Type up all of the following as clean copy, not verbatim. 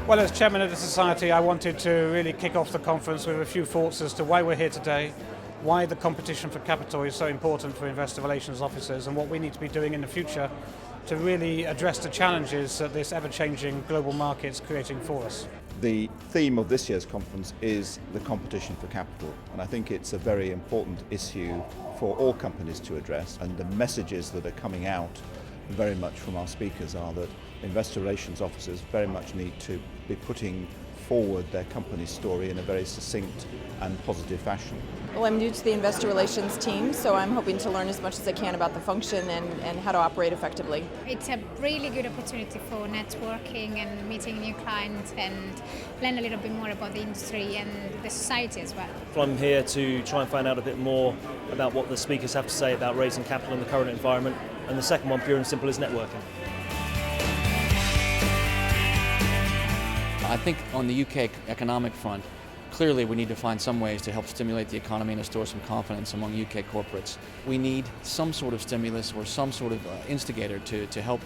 Well, as chairman of the society, I wanted to really kick off the conference with a few thoughts as to why we're here today, why the competition for capital is so important for investor relations officers, and what we need to be doing in the future to really address the challenges that this ever-changing global market is creating for us. The theme of this year's conference is the competition for capital, and I think it's a very important issue for all companies to address, and the messages that are coming out very much from our speakers are that investor relations officers very much need to be putting forward their company's story in a very succinct and positive fashion. Well, I'm new to the investor relations team, so I'm hoping to learn as much as I can about the function and how to operate effectively. It's a really good opportunity for networking and meeting new clients and learn a little bit more about the industry and the society as well. I'm here to try and find out a bit more about what the speakers have to say about raising capital in the current environment, and the second one, pure and simple, is networking. I think on the UK economic front, clearly we need to find some ways to help stimulate the economy and restore some confidence among UK corporates. We need some sort of stimulus or some sort of instigator to help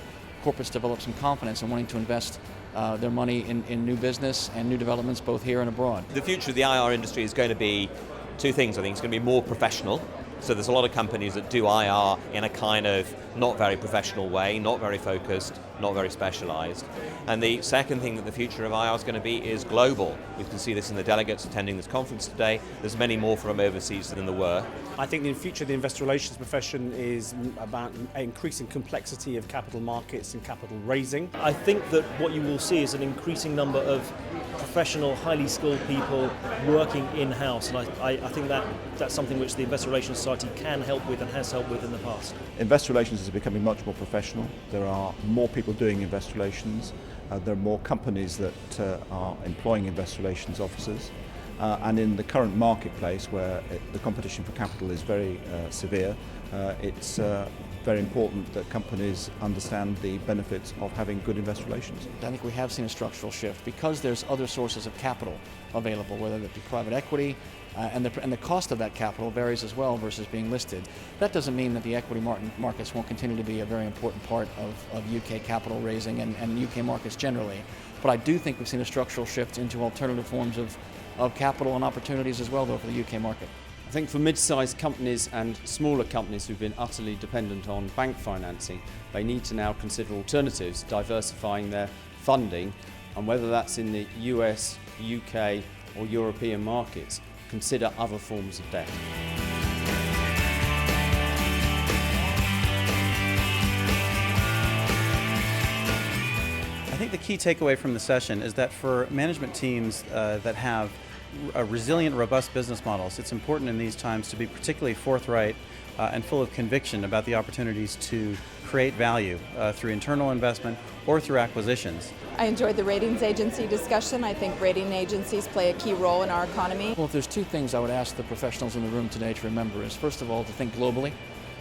corporates develop some confidence in wanting to invest their money in new business and new developments both here and abroad. The future of the IR industry is going to be two things. I think it's going to be more professional. So there's a lot of companies that do IR in a kind of not very professional way, not very focused, not very specialized. And the second thing that the future of IR is going to be is global. We can see this in the delegates attending this conference today. There's many more from overseas than there were. I think the future of the investor relations profession is about increasing complexity of capital markets and capital raising. I think that what you will see is an increasing number of professional, highly skilled people working in-house, and I think that's something which the Investor Relations Society can help with and has helped with in the past. Investor relations is becoming much more professional. There are more people doing investor relations. There are more companies that are employing investor relations officers. And in the current marketplace where the competition for capital is very severe, it's very important that companies understand the benefits of having good investor relations. I think we have seen a structural shift because there's other sources of capital available, whether it be private equity, and the cost of that capital varies as well versus being listed. That doesn't mean that the equity markets won't continue to be a very important part of UK capital raising and UK markets generally. But I do think we've seen a structural shift into alternative forms of capital and opportunities as well, though, for the UK market. I think for mid-sized companies and smaller companies who've been utterly dependent on bank financing, they need to now consider alternatives, diversifying their funding, and whether that's in the US, UK or European markets, consider other forms of debt. I think the key takeaway from the session is that for management teams that have resilient, robust business models, it's important in these times to be particularly forthright and full of conviction about the opportunities to create value through internal investment or through acquisitions. I enjoyed the ratings agency discussion. I think rating agencies play a key role in our economy. Well, if there's two things I would ask the professionals in the room today to remember is, first of all, to think globally.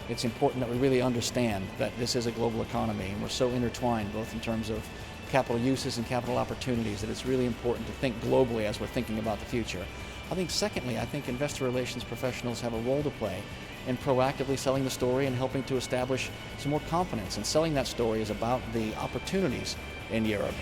It's important that we really understand that this is a global economy and we're so intertwined both in terms of capital uses and capital opportunities that it's really important to think globally as we're thinking about the future. I think secondly, I think investor relations professionals have a role to play in proactively selling the story and helping to establish some more confidence. And selling that story is about the opportunities in Europe.